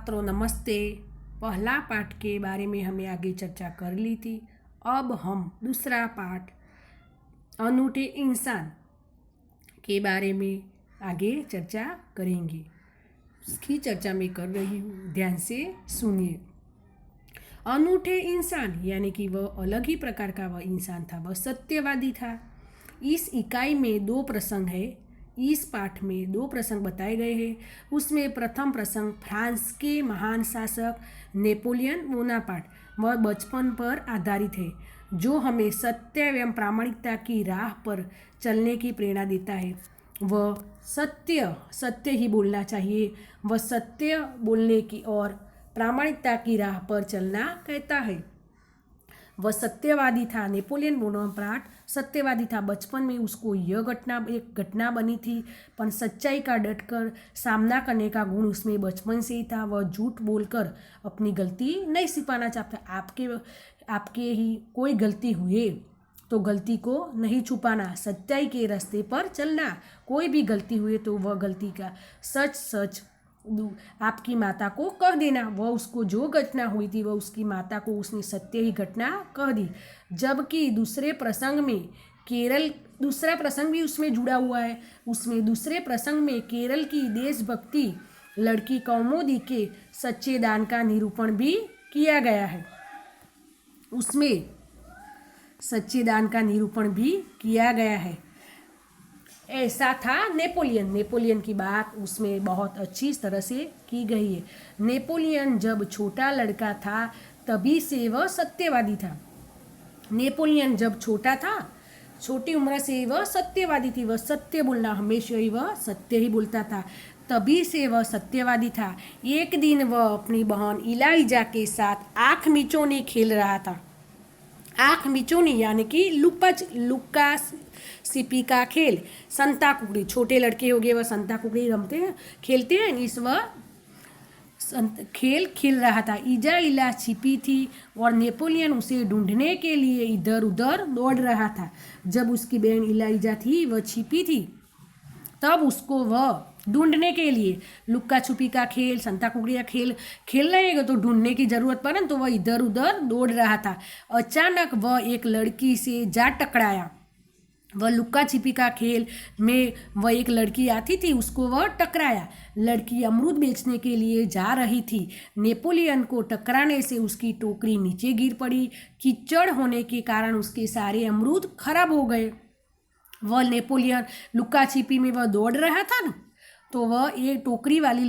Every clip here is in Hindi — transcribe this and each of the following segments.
छात्रों नमस्ते। पहला पाठ के बारे में हमें आगे चर्चा कर ली थी। अब हम दूसरा पाठ अनूठे इंसान के बारे में आगे चर्चा करेंगे। उसकी चर्चा मैं कर रही हूँ, ध्यान से सुनिए। अनूठे इंसान यानी कि वह अलग ही प्रकार का वह इंसान था, वह सत्यवादी था। इस इकाई में दो प्रसंग है। इस पाठ में दो प्रसंग बताए गए हैं। उसमें प्रथम प्रसंग फ्रांस के महान शासक नेपोलियन बोनापार्ट वह बचपन पर आधारित है, जो हमें सत्य एवं प्रामाणिकता की राह पर चलने की प्रेरणा देता है। वह सत्य ही बोलना चाहिए। वह सत्य बोलने की और प्रामाणिकता की राह पर चलना कहता है। वह सत्यवादी था। नेपोलियन बोनापार्ट सत्यवादी था। बचपन में उसको एक घटना बनी थी, पर सच्चाई का डटकर सामना करने का गुण उसमें बचपन से ही था। वह झूठ बोलकर अपनी गलती नहीं छिपाना चाहता। आपके ही कोई गलती हुए तो गलती को नहीं छुपाना, सच्चाई के रास्ते पर चलना। कोई भी गलती हुए तो वह गलती का सच आपकी माता को कह देना। वह उसको जो घटना हुई थी वह उसकी माता को उसने सत्य ही घटना कह दी। जबकि दूसरा प्रसंग भी उसमें जुड़ा हुआ है। उसमें दूसरे प्रसंग में केरल की देशभक्ति लड़की कौमुदी के सच्चे दान का निरूपण भी किया गया है। उसमें सच्चे दान का निरूपण भी किया गया है। ऐसा था नेपोलियन की बात उसमें बहुत अच्छी तरह से की गई है। नेपोलियन जब छोटा लड़का था तभी से वह सत्यवादी था। नेपोलियन जब छोटा था, छोटी उम्र से वह सत्यवादी थी। वह सत्य बोलना, हमेशा ही वह सत्य ही बोलता था। तभी से वह सत्यवादी था। एक दिन वह अपनी बहन इलाइजा के साथ आँख मिचौनी खेल रहा था। आँख मिचौनी यानी कि लुक्का सिपी का खेल, संता कुकड़ी। छोटे लड़के हो गए वह संता कुकड़ी खेलते हैं। इस वह खेल रहा था। इला छिपी थी और नेपोलियन उसे ढूंढने के लिए इधर उधर दौड़ रहा था। जब उसकी बहन इलाइजा थी वह छिपी थी, तब उसको वह ढूंढने के लिए लुक्का छुपी का खेल, संता कुकड़ी का खेल रहेगा तो ढूंढने की जरूरत पड़े, तो वह इधर उधर दौड़ रहा था। अचानक वह एक लड़की से जा टकराया। वह लुक्का छिपी का खेल में वह एक लड़की आती थी, उसको वह टकराया। लड़की अमरूद बेचने के लिए जा रही थी। नेपोलियन को टकराने से उसकी टोकरी नीचे गिर पड़ी। कीचड़ होने के कारण उसके सारे अमरूद खराब हो गए। वह नेपोलियन लुक्का छिपी में वह दौड़ रहा था ना, तो वह एक टोकरी वाली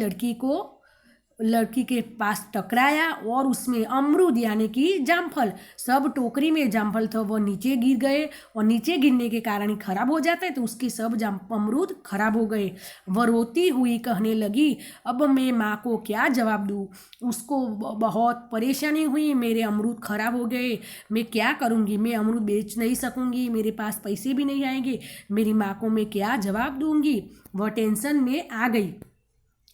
लड़की के पास टकराया और उसमें अमरूद यानी कि जामफल, सब टोकरी में जामफल था, वह नीचे गिर गए और नीचे गिरने के कारण ही खराब हो जाता है, तो उसके सब अमरूद खराब हो गए। वह रोती हुई कहने लगी, अब मैं माँ को क्या जवाब दूँ। उसको बहुत परेशानी हुई, मेरे अमरूद खराब हो गए, मैं क्या करूँगी, मैं अमरूद बेच नहीं सकूँगी, मेरे पास पैसे भी नहीं आएंगे, मेरी माँ को मैं क्या जवाब दूँगी। वह टेंशन में आ गई।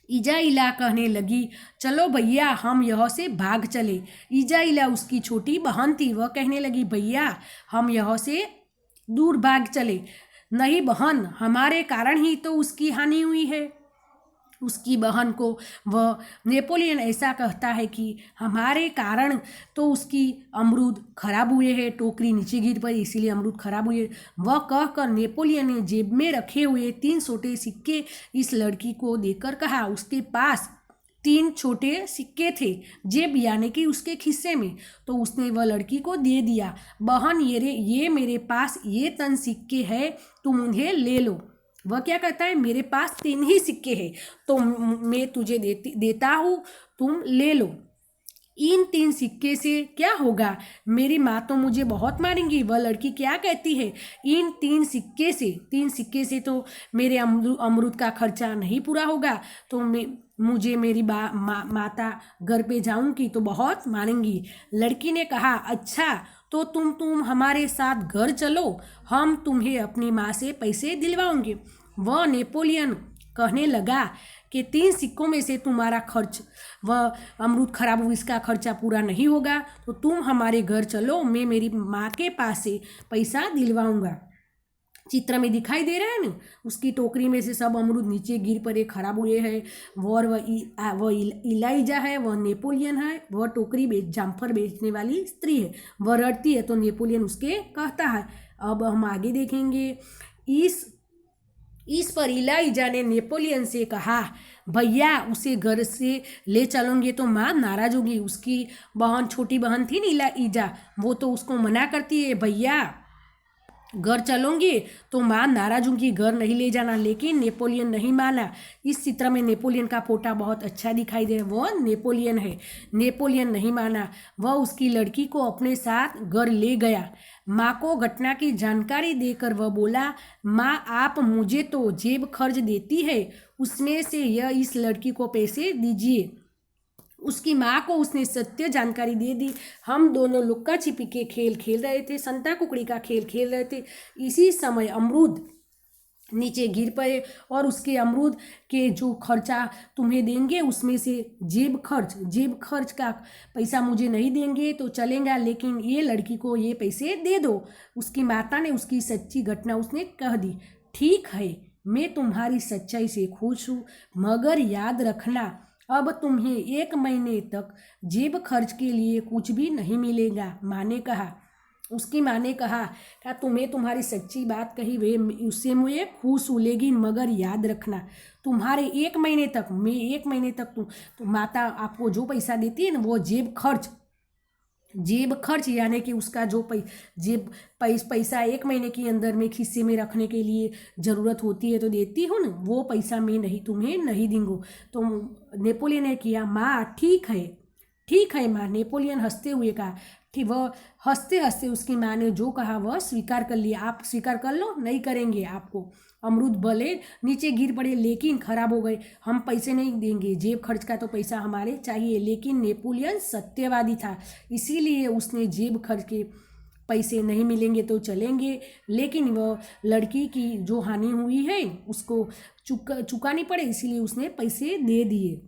इला कहने लगी, चलो भैया हम यहाँ से भाग चले। इला उसकी छोटी बहन थी। वह कहने लगी, भैया हम यहाँ से दूर भाग चले। नहीं बहन, हमारे कारण ही तो उसकी हानि हुई है। उसकी बहन को वह नेपोलियन ऐसा कहता है कि हमारे कारण तो उसकी अमरूद खराब हुए हैं, टोकरी नीचे गिर पड़ी इसीलिए अमरूद खराब हुए। वह कहकर नेपोलियन ने जेब में रखे हुए 3 छोटे सिक्के इस लड़की को देकर कहा। उसके पास 3 छोटे सिक्के थे, जेब यानी कि उसके खिस्से में, तो उसने वह लड़की को दे दिया। बहन ये मेरे पास ये 3 सिक्के हैं, तुम उन्हें ले लो। वह क्या कहता है, मेरे पास 3 ही सिक्के हैं तो मैं तुझे देता हूँ, तुम ले लो। इन 3 सिक्के से क्या होगा, मेरी माँ तो मुझे बहुत मारेंगी। वह लड़की क्या कहती है, इन 3 सिक्के से तो मेरे अमरूद का खर्चा नहीं पूरा होगा, तो मुझे मेरी माता घर पे जाऊंगी तो बहुत मारेंगी। लड़की ने कहा, अच्छा तो तुम हमारे साथ घर चलो, हम तुम्हें अपनी माँ से पैसे दिलवाओगे। वह नेपोलियन कहने लगा कि 3 सिक्कों में से तुम्हारा खर्च, वह अमरूद खराब हुआ इसका खर्चा पूरा नहीं होगा, तो तुम हमारे घर चलो, मैं मेरी माँ के पास से पैसा दिलवाऊंगा। चित्र में दिखाई दे रहा है ना, उसकी टोकरी में से सब अमरूद नीचे गिर पड़े, खराब हुए हैं। वह इलाइजा है, वह नेपोलियन है, वह टोकरी जामफर बेचने वाली स्त्री है। वह रड़ती है तो नेपोलियन उसके कहता है। अब हम आगे देखेंगे। इस पर इलाइजा ने नेपोलियन से कहा, भैया उसे घर से ले चलोगे तो माँ नाराज होगी। उसकी बहन, छोटी बहन थी ना इलाइजा, वो तो उसको मना करती है, भैया घर चलोगे तो माँ नाराज होंगी, घर नहीं ले जाना। लेकिन नेपोलियन नहीं माना। इस चित्र में नेपोलियन का फोटा बहुत अच्छा दिखाई दे रहा है, वह नेपोलियन है। नेपोलियन नहीं माना, वह उसकी लड़की को अपने साथ घर ले गया। माँ को घटना की जानकारी देकर वह बोला, माँ आप मुझे तो जेब खर्च देती है, उसमें से यह इस लड़की को पैसे दीजिए। उसकी माँ को उसने सत्य जानकारी दे दी। हम दोनों लुक्का छिपी के खेल खेल रहे थे, संता कुकड़ी का खेल खेल रहे थे। इसी समय अमरूद नीचे गिर पड़े और उसके अमरूद के जो खर्चा तुम्हें देंगे उसमें से जेब खर्च का पैसा मुझे नहीं देंगे तो चलेगा, लेकिन ये लड़की को ये पैसे दे दो। उसकी माता ने उसकी सच्ची घटना उसने कह दी। ठीक है, मैं तुम्हारी सच्चाई से खुश हूँ, मगर याद रखना अब तुम्हें 1 महीने तक जेब खर्च के लिए कुछ भी नहीं मिलेगा। माँ ने कहा। उसकी माँ ने कहा, क्या तुम्हें तुम्हारी सच्ची बात कही वे उससे मुझे खुश हूँ, लेकिन मगर याद रखना तुम्हारे 1 महीने तक, मैं 1 महीने तक तो माता आपको जो पैसा देती है ना वो जेब खर्च यानी कि उसका जो पैसा 1 महीने के अंदर में खिस्से में रखने के लिए ज़रूरत होती है तो देती हूँ ना, वो पैसा मैं नहीं तुम्हें नहीं दूंगा। तो नेपोलियन ने किया, माँ ठीक है माँ। नेपोलियन हंसते हुए कहा। ठीक, वह हंसते हंसते उसकी माँ ने जो कहा वह स्वीकार कर लिया। आप स्वीकार कर लो, नहीं करेंगे आपको। अमरूद भले नीचे गिर पड़े लेकिन खराब हो गए, हम पैसे नहीं देंगे, जेब खर्च का तो पैसा हमारे चाहिए। लेकिन नेपोलियन सत्यवादी था, इसीलिए उसने जेब खर्च के पैसे नहीं मिलेंगे तो चलेंगे, लेकिन वह लड़की की जो हानि हुई है उसको चुकानी पड़े, इसीलिए उसने पैसे दे दिए।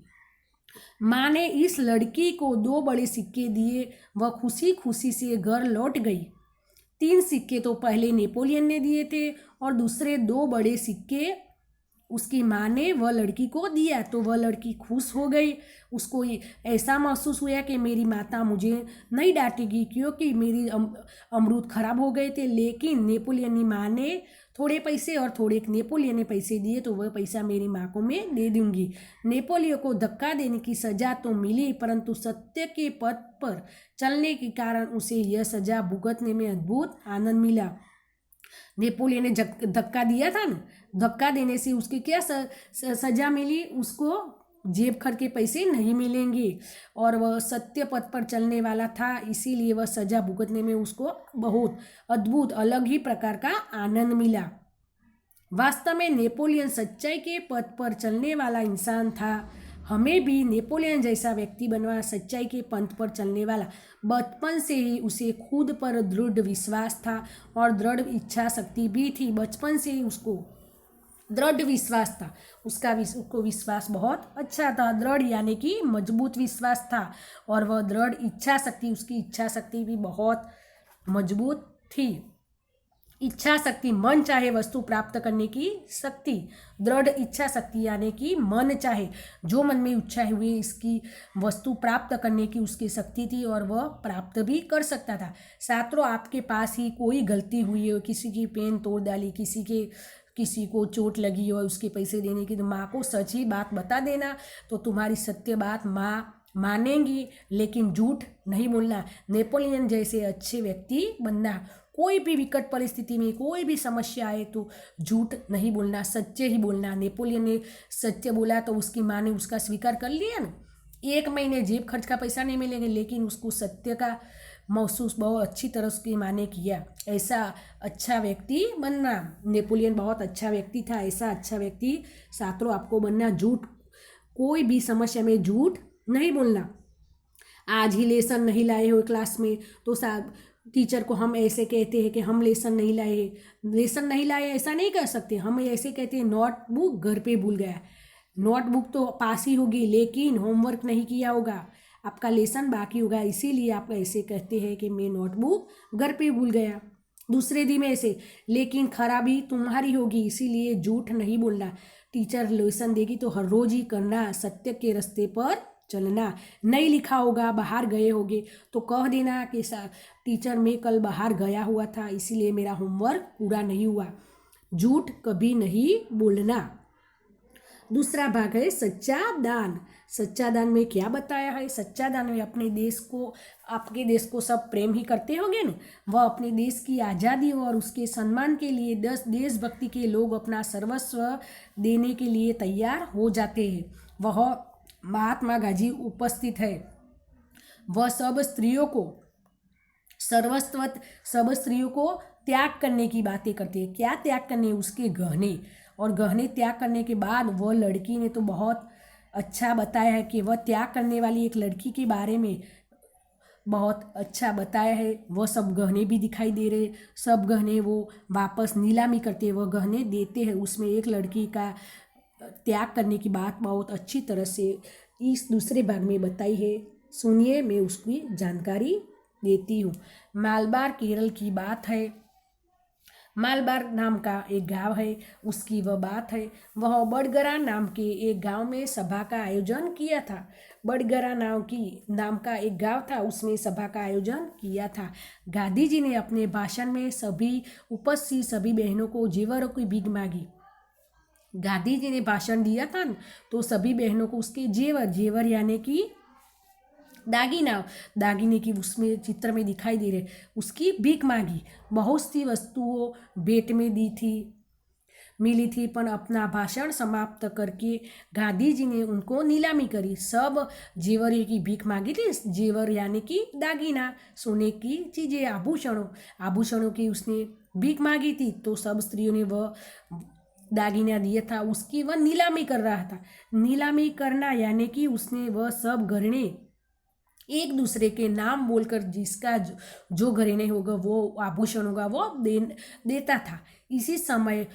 माँ ने इस लड़की को 2 बड़े सिक्के दिए। वह खुशी खुशी से घर लौट गई। 3 सिक्के तो पहले नेपोलियन ने दिए थे और दूसरे 2 बड़े सिक्के उसकी माँ ने वह लड़की को दिया, तो वह लड़की खुश हो गई। उसको ऐसा महसूस हुआ कि मेरी माता मुझे नहीं डांटेगी क्योंकि मेरी अमरूद खराब हो गए थे। लेकिन नेपोलियन की माँ ने थोड़े पैसे और थोड़े नेपोलियन ने पैसे दिए, तो वह पैसा मेरी माँ को मैं दे दूंगी। नेपोलियन को धक्का देने की सज़ा तो मिली, परंतु सत्य के पथ पर चलने के कारण उसे यह सज़ा भुगतने में अद्भुत आनंद मिला। नेपोलियन ने धक्का दिया था ना, धक्का देने से उसकी क्या सज़ा मिली, उसको जेब खर्च के पैसे नहीं मिलेंगे और वह सत्य पथ पर चलने वाला था, इसीलिए वह सज़ा भुगतने में उसको बहुत अद्भुत अलग ही प्रकार का आनंद मिला। वास्तव में नेपोलियन सच्चाई के पथ पर चलने वाला इंसान था। हमें भी नेपोलियन जैसा व्यक्ति बनवा, सच्चाई के पंथ पर चलने वाला। बचपन से ही उसे खुद पर दृढ़ विश्वास था और दृढ़ इच्छा शक्ति भी थी। बचपन से ही उसको दृढ़ विश्वास था, उसको विश्वास बहुत अच्छा था। दृढ़ यानी कि मजबूत विश्वास था और वह दृढ़ इच्छा शक्ति, उसकी इच्छा शक्ति भी बहुत मजबूत थी। इच्छा शक्ति, मन चाहे वस्तु प्राप्त करने की शक्ति। दृढ़ इच्छा शक्ति यानी कि मन चाहे, जो मन में इच्छा हुई इसकी वस्तु प्राप्त करने की उसकी शक्ति थी और वह प्राप्त भी कर सकता था। छात्रों, आपके पास ही कोई गलती हुई हो, किसी की पेन तोड़ डाली, किसी को चोट लगी हो, उसके पैसे देने की, तो माँ को सच ही बात बता देना, तो तुम्हारी सत्य बात माँ मानेंगी, लेकिन झूठ नहीं बोलना। नेपोलियन जैसे अच्छे व्यक्ति बनना। कोई भी विकट परिस्थिति में कोई भी समस्या आए तो झूठ नहीं बोलना, सच्चे ही बोलना। नेपोलियन ने सत्य बोला तो उसकी माँ ने उसका स्वीकार कर लिया ना। 1 महीने जेब खर्च का पैसा नहीं मिलेगा, लेकिन उसको सत्य का महसूस बहुत अच्छी तरह उसकी माँ ने किया। ऐसा अच्छा व्यक्ति बनना। नेपोलियन बहुत अच्छा व्यक्ति था, ऐसा अच्छा व्यक्ति छात्रों आपको बनना। झूठ, कोई भी समस्या में झूठ नहीं बोलना। आज ही लेसन नहीं लाए हो क्लास में तो टीचर को हम ऐसे कहते हैं कि हम लेसन नहीं लाए, ऐसा नहीं कह सकते। हम ऐसे कहते हैं नोटबुक घर पे भूल गया। नोटबुक तो पास ही होगी लेकिन होमवर्क नहीं किया होगा, आपका लेसन बाकी होगा, इसीलिए आप ऐसे कहते हैं कि मैं नोटबुक घर पे भूल गया। दूसरे दिन में ऐसे, लेकिन खराबी तुम्हारी होगी, इसीलिए झूठ नहीं बोलना। टीचर लेसन देगी तो हर रोज ही करना, सत्य के रास्ते पर चलना। नहीं लिखा होगा, बाहर गए होगे तो कह देना कि टीचर मैं कल बाहर गया हुआ था, इसीलिए मेरा होमवर्क पूरा नहीं हुआ। झूठ कभी नहीं बोलना। दूसरा भाग है सच्चा दान। सच्चा दान में क्या बताया है? सच्चा दान में अपने देश को, आपके देश को सब प्रेम ही करते होंगे ना, वह अपने देश की आज़ादी और उसके सम्मान के लिए 10 देशभक्ति के लोग अपना सर्वस्व देने के लिए तैयार हो जाते हैं। वह महात्मा गांधी उपस्थित है। वह सब स्त्रियों को त्याग करने की बातें करते हैं। क्या त्याग करने? उसके गहने, और गहने त्याग करने के बाद वह लड़की ने तो बहुत अच्छा बताया है कि वह त्याग करने वाली एक लड़की के बारे में बहुत अच्छा बताया है। वह सब गहने भी दिखाई दे रहे, सब गहने वो वापस नीलामी करते, वह गहने देते हैं। उसमें एक लड़की का त्याग करने की बात बहुत अच्छी तरह से इस दूसरे भाग में बताई है। सुनिए, मैं उसकी जानकारी देती हूँ। मालबार केरल की बात है। मालबार नाम का एक गांव है, उसकी वह बात है। वह बड़गरा नाम के एक गांव में सभा का आयोजन किया था। बड़गरा नाम का एक गांव था, उसमें सभा का आयोजन किया था। गांधी जी ने अपने भाषण में उपस्थित सभी बहनों को जेवरों की भीख मांगी। गांधी जी ने भाषण दिया था तो सभी बहनों को उसके जेवर यानी कि दागिने की उसमें चित्र में दिखाई दे रहे, उसकी भीख मांगी। बहुत सी वस्तुओं भेंट में मिली थी, पर अपना भाषण समाप्त करके गांधी जी ने उनको नीलामी करी। सब जेवर की भीख मांगी थी। जेवर यानी कि दागिना, सोने की चीज़ें, आभूषणों की उसने भीख मांगी थी, तो सब स्त्रियों ने वह दागिना दिया था, उसकी वह नीलामी कर रहा था। नीलामी करना यानी कि उसने वह सब गहने एक दूसरे के नाम बोलकर जिसका जो घरेने होगा, वो आभूषण होगा, वो देता था। इसी समय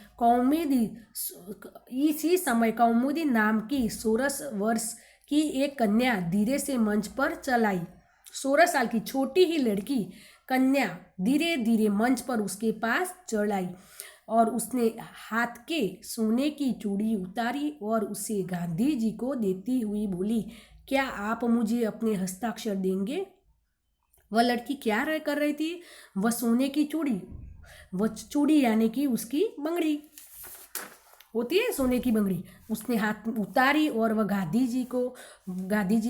कौमुदी नाम की 16 वर्ष की एक कन्या धीरे से मंच पर चलाई। 16 साल की छोटी ही लड़की कन्या धीरे धीरे मंच पर उसके पास चढ़ आई और उसने हाथ के सोने की चूड़ी उतारी और उसे गांधी जी को देती हुई बोली, क्या आप मुझे अपने हस्ताक्षर देंगे? वह लड़की क्या कर रही थी? वह सोने की चूड़ी यानी कि उसकी बंगड़ी होती है, सोने की बंगड़ी, उसने हाथ उतारी और वह गांधी जी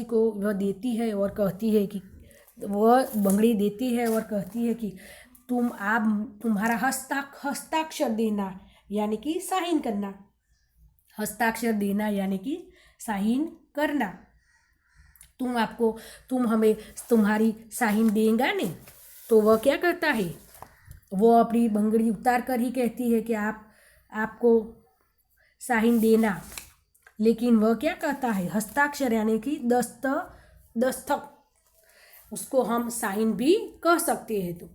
को वह देती है और कहती है कि वह बंगड़ी देती है और कहती है कि तुम्हारा हस्ताक्षर देना यानी कि साइन करना। हस्ताक्षर देना यानी कि साइन करना। तुम हमें तुम्हारी साइन देगा नहीं। तो वह क्या करता है? वो अपनी बंगड़ी उतार कर ही कहती है कि आपको साइन देना, लेकिन वह क्या कहता है? हस्ताक्षर यानी कि दस्तक, उसको हम साइन भी कह सकते हैं। तो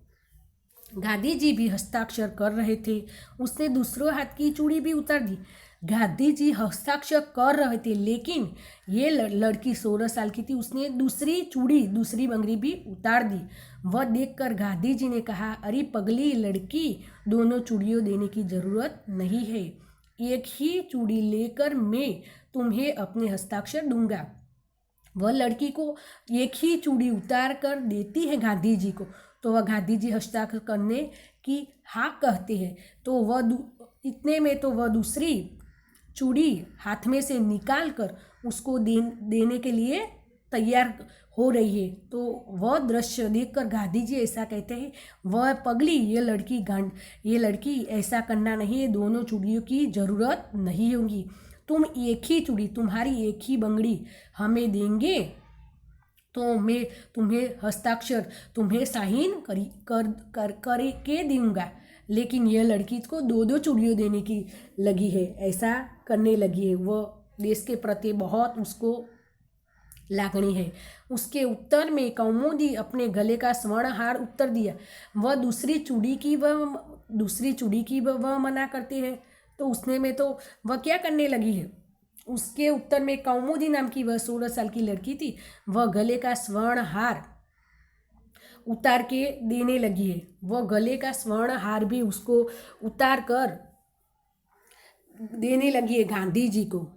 गांधी जी भी हस्ताक्षर कर रहे थे, उसने दूसरों हाथ की चूड़ी भी उतार दी। गांधी जी हस्ताक्षर कर रहे थे, लेकिन ये लड़की 16 साल की थी, उसने दूसरी बंगड़ी भी उतार दी। वह देखकर गांधी जी ने कहा, अरे पगली लड़की, दोनों चूड़ियों देने की जरूरत नहीं है, एक ही चूड़ी लेकर मैं तुम्हें अपने हस्ताक्षर दूंगा। वह लड़की को एक ही चूड़ी उतार कर देती है गांधी जी को, तो वह गांधी जी हस्ताक्षर करने की हाँ कहते हैं। तो वह इतने में तो वह दूसरी चूड़ी हाथ में से निकाल कर उसको देने के लिए तैयार हो रही है। तो वह दृश्य देखकर गांधी जी ऐसा कहते हैं, वह पगली, ये लड़की ऐसा करना नहीं है, दोनों चूड़ियों की ज़रूरत नहीं होगी। तुम एक ही चूड़ी, तुम्हारी एक ही बंगड़ी हमें देंगे तो मैं तुम्हें हस्ताक्षर, तुम्हें साइन करके दूंगा। लेकिन यह लड़की को 2 चूड़ियों देने की लगी है, ऐसा करने लगी है। वह देश के प्रति बहुत उसको लागणी है। उसके उत्तर में कौमुदी अपने गले का स्वर्ण हार उत्तर दिया। वह दूसरी चूड़ी की वह मना करती है, तो उसने में तो वह क्या करने लगी है? उसके उत्तर में कौमुदी नाम की वह 16 साल की लड़की थी, वह गले का स्वर्ण हार उतार के देने लगी है। वह गले का स्वर्ण हार भी उसको उतार कर देने लगी है गांधी जी को।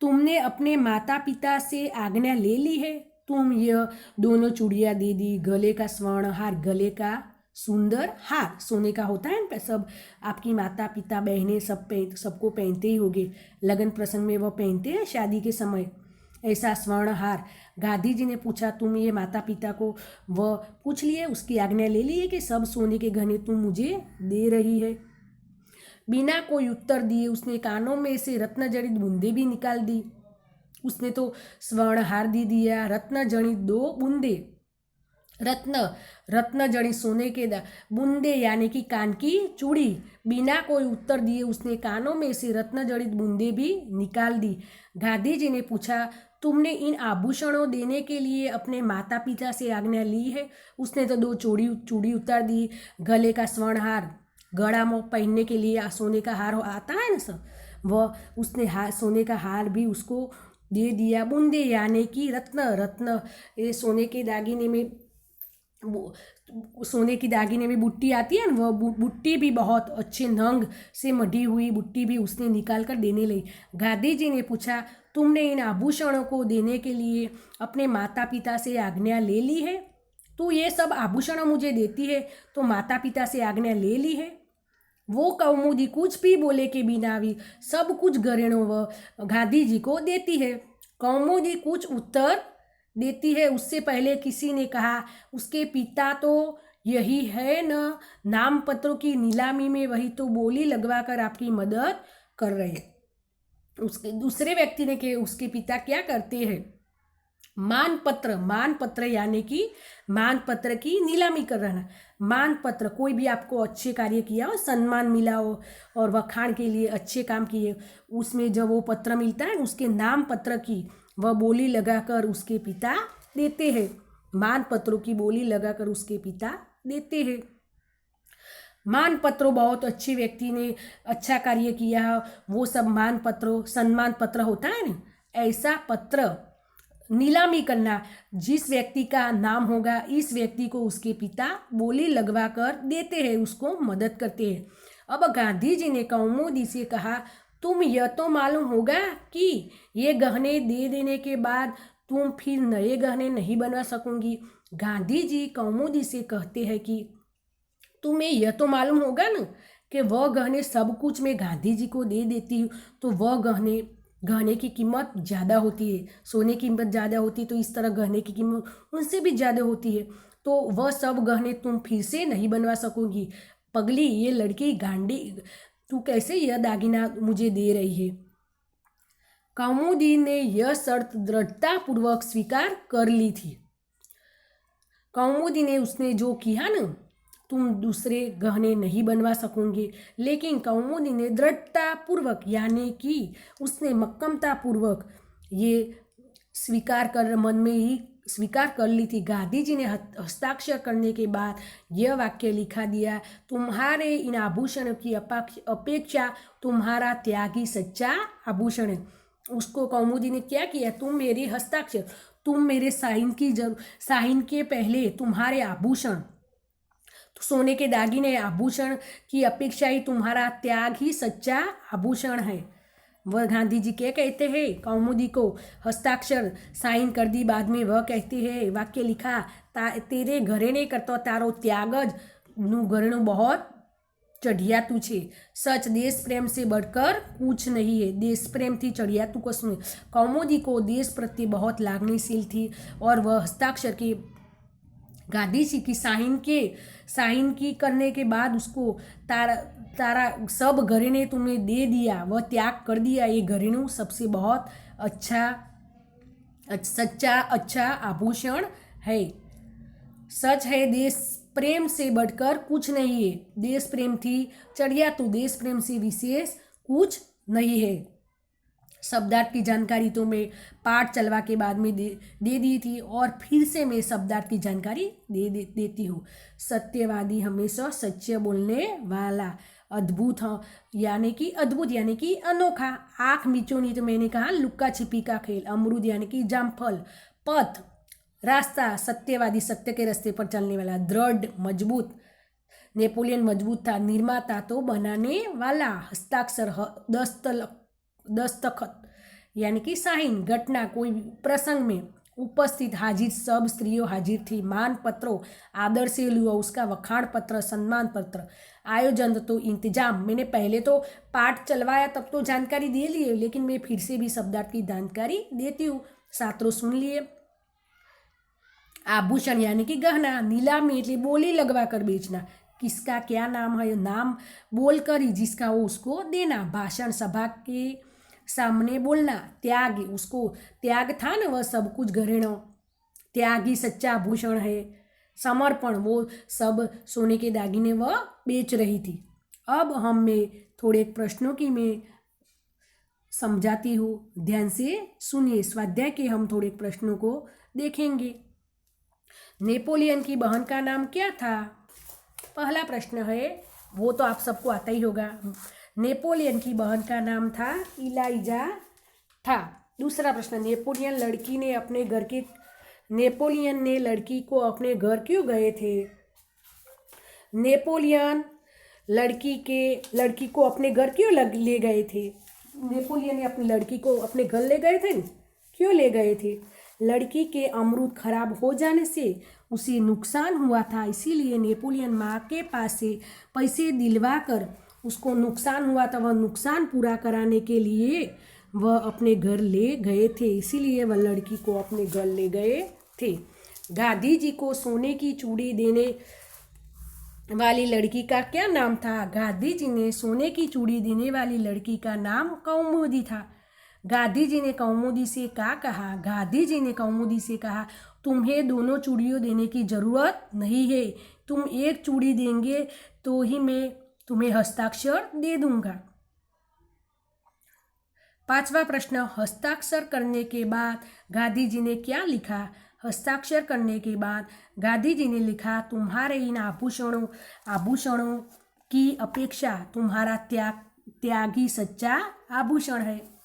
तुमने अपने माता पिता से आज्ञा ले ली है? तुम यह दोनों चूड़ियाँ दे दी, गले का स्वर्ण हार, गले का सुंदर हार सोने का होता है ना, सब आपकी माता पिता बहनें सबको पहनते ही होंगे, लगन प्रसंग में वह पहनते हैं शादी के समय, ऐसा स्वर्ण हार। गांधी जी ने पूछा, तुम ये माता पिता को वह पूछ लिए, उसकी आज्ञा ले ली है कि सब सोने के गहने तुम मुझे दे रही है? बिना कोई उत्तर दिए उसने कानों में से रत्न जड़ित बूंदे भी निकाल दी। उसने तो स्वर्ण हार दे दिया, रत्न जड़ित 2 बूंदे, रत्न जड़ित सोने के बूंदे यानी कि कान की चूड़ी। बिना कोई उत्तर दिए उसने कानों में से रत्न जड़ित बूंदे भी निकाल दी। गांधी जी ने पूछा, तुमने इन आभूषणों देने के लिए अपने माता पिता से आज्ञा ली है? उसने तो 2 चूड़ी उतार दी, गले का स्वर्ण हार, गड़ा में पहनने के लिए सोने का हार आता है ना सब, वह उसने सोने का हार भी उसको दे दिया। बूंदे यानी कि रत्न ये सोने के दागिने में, सोने की दागिने में बुट्टी आती है ना, वह बुट्टी भी बहुत अच्छे नंग से मढ़ी हुई बुट्टी भी उसने निकाल कर देने लगी। गांधी जी ने पूछा, तुमने इन आभूषणों को देने के लिए अपने माता पिता से आज्ञा ले ली है? तू ये सब आभूषण मुझे देती है तो माता पिता से आज्ञा ले ली है? वो कौमुदी कुछ भी बोले के बिना भी सब कुछ घरेणों व गांधी जी को देती है। कौमुदी कुछ उत्तर देती है उससे पहले किसी ने कहा, उसके पिता तो यही है न, नाम पत्रों की नीलामी में वही तो बोली लगवा कर आपकी मदद कर रहे हैं। उसके दूसरे व्यक्ति ने कहा, उसके पिता क्या करते हैं? मानपत्र यानी कि मानपत्र की नीलामी कर रहा। मानपत्र, कोई भी आपको अच्छे कार्य किया हो, सम्मान मिला हो और वखाण के लिए अच्छे काम किए, उसमें जब वो पत्र मिलता है उसके नाम पत्र की वह बोली लगाकर उसके पिता देते हैं। मानपत्रों की बोली लगाकर उसके पिता देते हैं। मानपत्रों, बहुत अच्छे व्यक्ति ने अच्छा कार्य किया, वो सब मानपत्रों, सम्मान पत्र होता है ना, ऐसा पत्र नीलामी करना, जिस व्यक्ति का नाम होगा इस व्यक्ति को उसके पिता बोली लगवा कर देते हैं, उसको मदद करते हैं। अब गांधी जी ने कौमुदी से कहा, तुम यह तो मालूम होगा कि ये गहने दे देने के बाद तुम फिर नए गहने नहीं बनवा सकोगी। गांधी जी कौमुदी से कहते हैं कि तुम्हें यह तो मालूम होगा ना कि वह गहने सब कुछ मैं गांधी जी को दे देती हूँ तो वह गहने की कीमत ज़्यादा होती है, सोने की कीमत ज़्यादा होती है तो इस तरह गहने की कीमत उनसे भी ज़्यादा होती है, तो वह सब गहने तुम फिर से नहीं बनवा सकोगी। पगली, ये लड़की गांडी, तू कैसे यह दागिना मुझे दे रही है? कौमुदी ने यह शर्त दृढ़तापूर्वक स्वीकार कर ली थी। कौमुदी ने उसने जो किया ना, तुम दूसरे गहने नहीं बनवा सकोगे, लेकिन कौमुदी ने दृढ़तापूर्वक यानी कि उसने मक्कमतापूर्वक ये स्वीकार कर, मन में ही स्वीकार कर ली थी। गांधी जी ने हस्ताक्षर करने के बाद यह वाक्य लिखा दिया, तुम्हारे इन आभूषणों की अपेक्षा तुम्हारा त्याग ही सच्चा आभूषण है। उसको कौमुदी ने क्या किया, तुम मेरी हस्ताक्षर, तुम मेरे साइन के पहले तुम्हारे आभूषण, सोने के दागिने आभूषण की अपेक्षा ही तुम्हारा त्याग ही सच्चा आभूषण है। वह गांधी जी क्या कहते हैं, कौमुदी को हस्ताक्षर साइन कर दी, बाद में वह कहते हैं, वाक्य लिखा, तेरे घरेणे करतो तारो त्याग ज नु घरेणुं बहुत चढ़ियातुं छे। सच देश प्रेम से बढ़कर कुछ नहीं है। देश प्रेम थी चढ़ियातुं कशुं नहीं। कौमुदी को देश प्रत्ये बहुत लागणीशील थी और वह हस्ताक्षर की गांधी जी की साइन की करने के बाद उसको तारा सब घरेणे तुमने दे दिया, वह त्याग कर दिया, ये घरेणु सबसे बहुत अच्छा आभूषण है। सच है, देश प्रेम से बढ़कर कुछ नहीं है। देश प्रेम थी चढ़िया तो देश प्रेम से विशेष कुछ नहीं है। शब्दार्थ की जानकारी तो मैं पाठ चलवा के बाद में दे दी थी और फिर से मैं शब्दार्थ की जानकारी देती हूँ। सत्यवादी हमेशा सच्चे बोलने वाला, अद्भुत यानी कि अनोखा, आँख मिचोनी तो मैंने कहा लुक्का छिपी का खेल, अमरूद यानी कि जामफल, पथ रास्ता सत्यवादी, सत्य के रास्ते पर चलने वाला। दृढ़, मजबूत, नेपोलियन मजबूत था। निर्माता तो बनाने वाला। हस्ताक्षर, दस्तखत यानी कि साइन। घटना, कोई प्रसंग में। उपस्थित, हाजिर, सब स्त्रियों हाजिर थी। मान पत्रों, आदर से लिया उसका वखाण पत्र, सम्मान पत्र। आयोजन तो इंतजाम। मैंने पहले तो पाठ चलवाया तब तो जानकारी दे लिए, लेकिन मैं फिर से भी शब्दार्थ की जानकारी देती हूँ, छात्रों सुन लिए। आभूषण यानी कि गहना। नीलामी એટલે बोली लगवा कर बेचना। किसका क्या नाम है, नाम बोल कर ही जिसका हो उसको देना। भाषण, सभा के सामने बोलना। त्याग, उसको त्याग था ना, वह सब कुछ घरेणों। त्याग ही सच्चा आभूषण है। समर्पण, वो सब सोने के दागिने वह बेच रही थी। अब हम में थोड़े प्रश्नों की मैं समझाती हूँ, ध्यान से सुनिए। स्वाध्याय के हम थोड़े प्रश्नों को देखेंगे। नेपोलियन की बहन का नाम क्या था? पहला प्रश्न है, वो तो आप सबको आता ही होगा। नेपोलियन की बहन का नाम था इलाइजा था। दूसरा प्रश्न, नेपोलियन ने लड़की को अपने घर क्यों गए थे? नेपोलियन लड़की को अपने घर क्यों ले गए थे? नेपोलियन ने अपनी लड़की को अपने घर ले गए थे। क्यों ले गए थे? लड़की के अमरूद खराब हो जाने से उसे नुकसान हुआ था, इसीलिए नेपोलियन माँ के पास से पैसे दिलवा कर, उसको नुकसान हुआ था, वह नुकसान पूरा कराने के लिए वह अपने घर ले गए थे, इसीलिए वह लड़की को अपने घर ले गए थे। गांधी जी को सोने की चूड़ी देने वाली लड़की का क्या नाम था? गांधी जी ने सोने की चूड़ी देने वाली लड़की का नाम कौमुदी था। गांधी जी ने कौमुदी से क्या कहा? गांधी जी ने कौमुदी से कहा, तुम्हें दोनों चूड़ियों देने की जरूरत नहीं है, तुम एक चूड़ी देंगे तो ही मैं तुम्हें हस्ताक्षर दे दूंगा। पांचवा प्रश्न, हस्ताक्षर करने के बाद गांधी जी ने क्या लिखा? हस्ताक्षर करने के बाद गांधी जी ने लिखा, तुम्हारे इन आभूषणों की अपेक्षा तुम्हारा त्याग ही सच्चा आभूषण है।